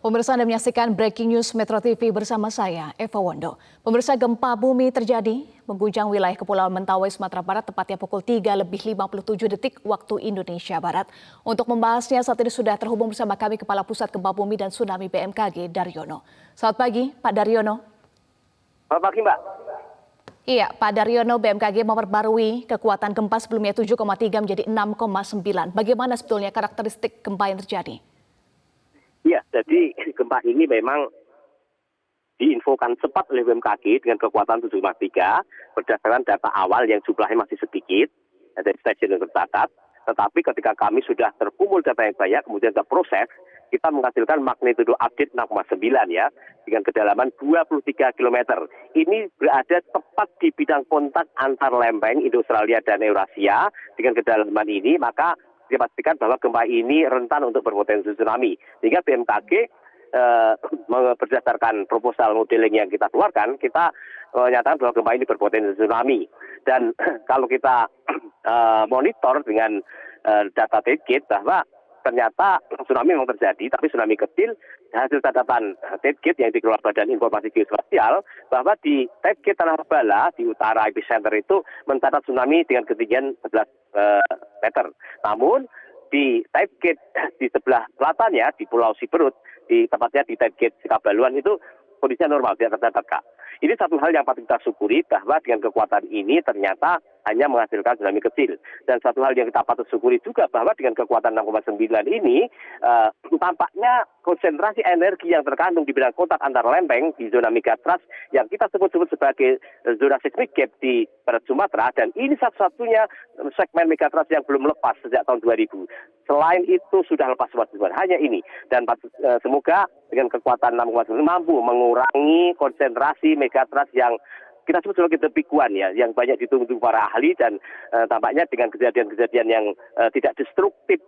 Pemirsa, Anda menyaksikan Breaking News Metro TV bersama saya, Eva Wondo. Pemirsa, gempa bumi terjadi mengguncang wilayah Kepulauan Mentawai, Sumatera Barat, tepatnya pukul 3:57 waktu Indonesia Barat. Untuk membahasnya, saat ini sudah terhubung bersama kami Kepala Pusat Gempa Bumi dan Tsunami BMKG, Daryono. Selamat pagi, Pak Daryono. Selamat pagi, Mbak. Iya, Pak Daryono, BMKG memperbarui kekuatan gempa sebelumnya 7,3 menjadi 6,9. Bagaimana sebetulnya karakteristik gempa yang terjadi? Iya, jadi gempa ini memang diinfokan cepat oleh BMKG dengan kekuatan 7,3 berdasarkan data awal yang jumlahnya masih sedikit dari stasiun yang tercatat. Tetapi ketika kami sudah terkumpul data yang banyak, kemudian terproses, kita menghasilkan magnitudo update 6,9 ya, dengan kedalaman 23 km. Ini berada tepat di bidang kontak antar lempeng Indo-Australia dan Eurasia. Dengan kedalaman ini, maka dipastikan bahwa gempa ini rentan untuk berpotensi tsunami. Sehingga BMKG berdasarkan proposal modeling yang kita keluarkan, kita menyatakan bahwa gempa ini berpotensi tsunami. Dan kalau kita monitor dengan data TEDGATE bahwa ternyata tsunami memang terjadi, tapi tsunami kecil. Hasil catatan TEDGATE yang dikelola Badan Informasi Geospasial bahwa di TEDGATE Tanah Bala di utara epicenter itu mencatat tsunami dengan ketinggian 11 meter. Namun di TEDGATE di sebelah selatannya di Pulau Siberut, di tepatnya di TEDGATE Sikabaluan itu kondisinya normal, tidak tercatat, Kak. Ini satu hal yang patut kita syukuri bahwa dengan kekuatan ini ternyata hanya menghasilkan tsunami kecil. Dan satu hal yang kita patut syukuri juga bahwa dengan kekuatan 6,9 ini tampaknya konsentrasi energi yang terkandung di bidang kontak antar lempeng di zona megatrust yang kita sebut-sebut sebagai zona seismic gap di Barat Sumatera, dan ini satu-satunya segmen megatrust yang belum lepas sejak tahun 2000. Selain itu sudah lepas semua, hanya ini. Dan semoga dengan kekuatan 6,9 mampu mengurangi konsentrasi megatrust yang kita sebut sebagai tepikuan ya, yang banyak ditunggu para ahli, dan tampaknya dengan kejadian-kejadian yang tidak destruktif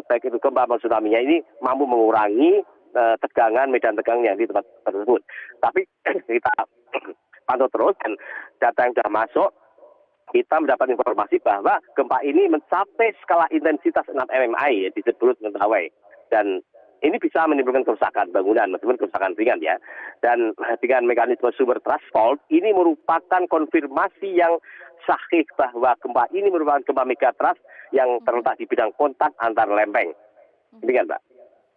baik itu gempa maupun tsunami-nya ini mampu mengurangi tegangan, medan tegang yang di tempat tersebut. Tapi kita pantau terus, dan data yang sudah masuk, kita mendapat informasi bahwa gempa ini mencapai skala intensitas 6 MMI ya, di Siberut Mentawai. Dan ini bisa menimbulkan kerusakan bangunan, meskipun kerusakan ringan ya. Dan dengan mekanisme sumber thrust fault, ini merupakan konfirmasi yang sahih bahwa gempa ini merupakan gempa megatrust yang terletak di bidang kontak antar lempeng. Demikian, Mbak.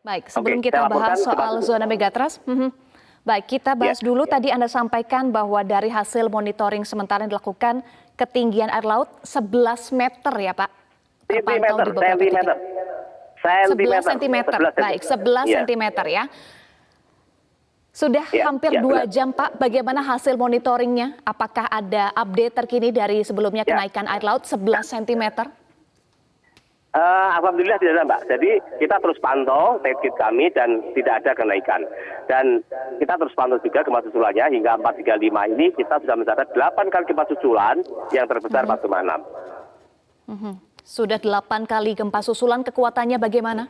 Baik, sebelum kita bahas soal zona megatrust, baik, kita bahas dulu. Tadi Anda sampaikan bahwa dari hasil monitoring sementara yang dilakukan, ketinggian air laut 11 meter ya, Pak? Terpantau di beberapa titik. 11 cm. Baik, 11 cm ya. Sudah hampir 2 jam, Pak. Bagaimana hasil monitoringnya? Apakah ada update terkini dari sebelumnya kenaikan air laut 11 cm? Alhamdulillah tidak ada, Mbak. Jadi kita terus pantau TEDGATE kami dan tidak ada kenaikan. Dan kita terus pantau juga gempa susulannya hingga 435 ini kita sudah mencatat 8 kali gempa susulan yang terbesar 4,6. Sudah 8 kali gempa susulan, kekuatannya bagaimana?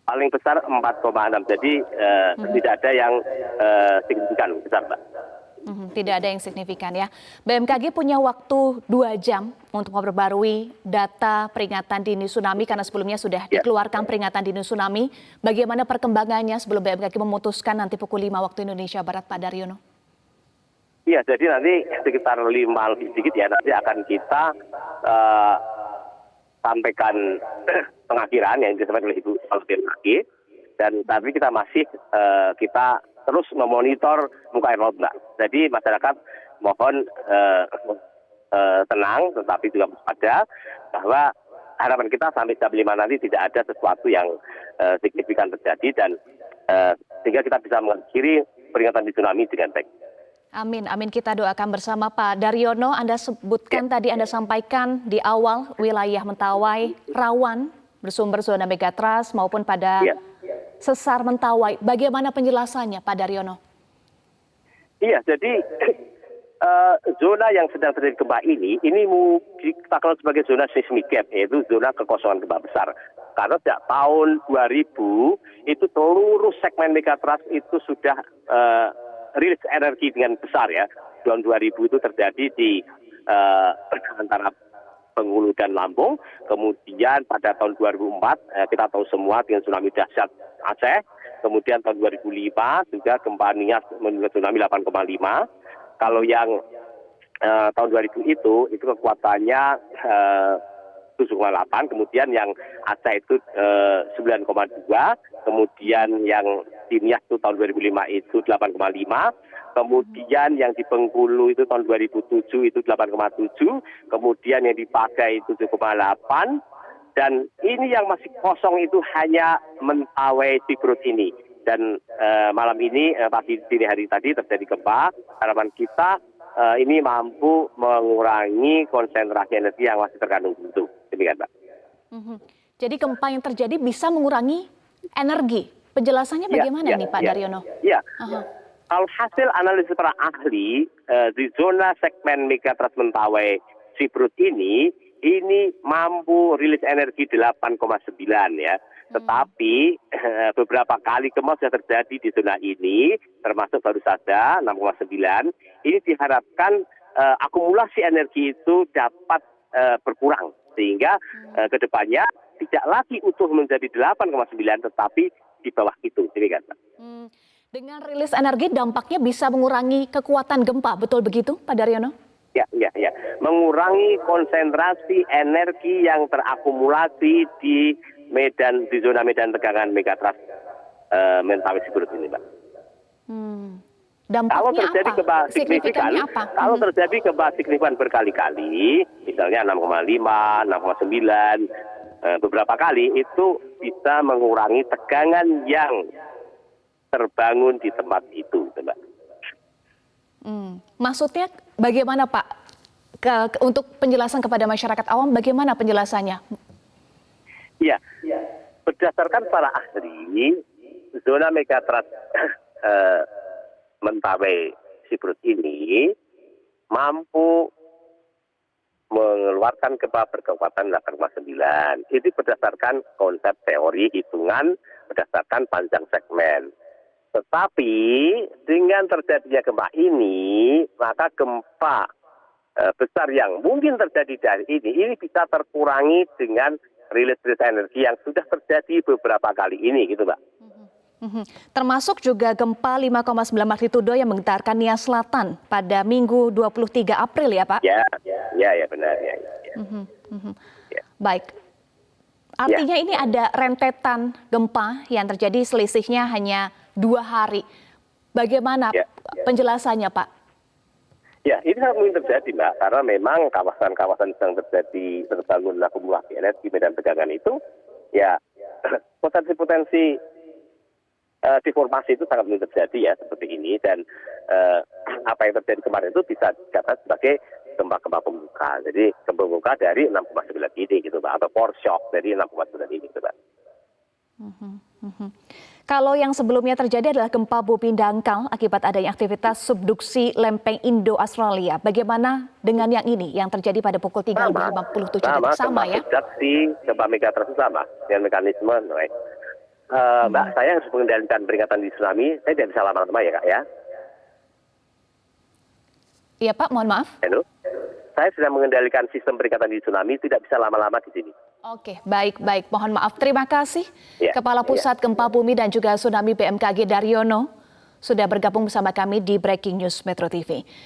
Paling besar 4,6, jadi tidak ada yang signifikan besar, Mbak. Tidak ada yang signifikan ya. BMKG punya waktu 2 jam untuk memperbarui data peringatan dini tsunami karena sebelumnya sudah dikeluarkan peringatan dini tsunami. Bagaimana perkembangannya sebelum BMKG memutuskan nanti pukul 5 waktu Indonesia Barat, Pak Daryono? Iya, jadi nanti sekitar 5 lebih sedikit ya, nanti akan kita sampaikan pengakhiran yang disampaikan oleh Ibu Kepala BMKG, dan tapi kita masih kita terus memonitor muka air laut, Mbak. Jadi masyarakat mohon tenang, tetapi juga waspada bahwa harapan kita sampai jam 5 nanti tidak ada sesuatu yang signifikan terjadi, dan sehingga kita bisa mengakhiri peringatan di tsunami dengan baik. Amin, amin, kita doakan bersama. Pak Daryono, Anda sebutkan tadi, Anda sampaikan di awal wilayah Mentawai rawan bersumber zona megatrust maupun pada sesar Mentawai. Bagaimana penjelasannya, Pak Daryono? Iya, jadi zona yang sedang terjadi gempa ini kita kenal sebagai zona seismic gap, yaitu zona kekosongan gempa besar. Karena sejak tahun 2000 itu seluruh segmen megatrust itu sudah rilis energi dengan besar ya. Tahun 2000 itu terjadi di antara Bengkulu dan Lampung. Kemudian pada tahun 2004 kita tahu semua dengan tsunami dahsyat Aceh. Kemudian tahun 2005 juga gempa Nias menurut tsunami 8,5. Kalau yang tahun 2000 itu kekuatannya 7,8, kemudian yang Aceh itu 9,2, kemudian yang di Nias itu tahun 2005 itu 8,5, kemudian yang di Bengkulu itu tahun 2007 itu 8,7, kemudian yang di Pagai itu 7,8, dan ini yang masih kosong itu hanya Mentawai Siberut ini. Dan malam ini pagi dini hari tadi terjadi gempa. Harapan kita ini mampu mengurangi konsentrasi energi yang masih terkandung itu. Demikian, Mbak. Jadi gempa yang terjadi bisa mengurangi energi. Penjelasannya bagaimana nih Pak Daryono? Iya. Kalau hasil analisis para ahli di zona segmen megatrust Mentawai Siberut ini mampu rilis energi 8,9 ya. Tetapi beberapa kali gempa sudah terjadi di zona ini, termasuk baru saja 6,9. Ini diharapkan akumulasi energi itu dapat berkurang, sehingga ke depannya tidak lagi utuh menjadi 8,9, tetapi di bawah itu. Demikian, Pak. Dengan rilis energi dampaknya bisa mengurangi kekuatan gempa, betul begitu Pak Daryono? Ya. Mengurangi konsentrasi energi yang terakumulasi di zona medan tegangan megatrust Mentawai Siberut ini, Mbak. Dampaknya kalau terjadi apa? gempa signifikan, kalau terjadi gempa signifikan berkali-kali, misalnya 6,5, 6,9, beberapa kali itu bisa mengurangi tegangan yang terbangun di tempat itu, Mbak. Maksudnya bagaimana Pak? Untuk penjelasan kepada masyarakat awam, bagaimana penjelasannya? Ya, berdasarkan para ahli, zona megatrust Mentawai Siberut ini mampu mengeluarkan gempa berkekuatan 8,9. Itu berdasarkan konsep teori hitungan berdasarkan panjang segmen. Tetapi dengan terjadinya gempa ini, maka gempa besar yang mungkin terjadi dari ini bisa terkurangi dengan rilis energi yang sudah terjadi beberapa kali ini, gitu, Mbak. Termasuk juga gempa 5,9 magnitudo yang menggetarkan Nias Selatan pada Minggu 23 April ya, Pak? Ya benar. Ya. Baik. Artinya ini ada rentetan gempa yang terjadi selisihnya hanya 2 hari. Bagaimana penjelasannya, Pak? Ya, ini sangat mungkin terjadi, Mbak, karena memang kawasan-kawasan yang terjadi terbangun akumulasi energi medan tegangan itu, ya potensi-potensi deformasi itu sangat mungkin terjadi ya seperti ini, dan apa yang terjadi kemarin itu bisa dikatakan sebagai gempa-gempa pembuka. Jadi gempa pembuka dari 6,9 ini gitu, Mbak, atau core shock dari 6,9 ini gitu, Mbak. Kalau yang sebelumnya terjadi adalah gempa bumi dangkal akibat adanya aktivitas subduksi lempeng Indo-Australia. Bagaimana dengan yang ini yang terjadi pada pukul 3.57 tadi? Sama ya? Subduksi gempa megatrust sama dengan mekanisme. Mbak, saya harus mengendalikan peringatan di tsunami. Saya tidak bisa lama-lama ya, Kak, ya. Iya, Pak, mohon maaf. Halo. Saya sedang mengendalikan sistem peringatan di tsunami, tidak bisa lama-lama di sini. Oke, baik. Mohon maaf. Terima kasih Kepala Pusat Gempa Bumi dan juga Tsunami BMKG Daryono sudah bergabung bersama kami di Breaking News Metro TV.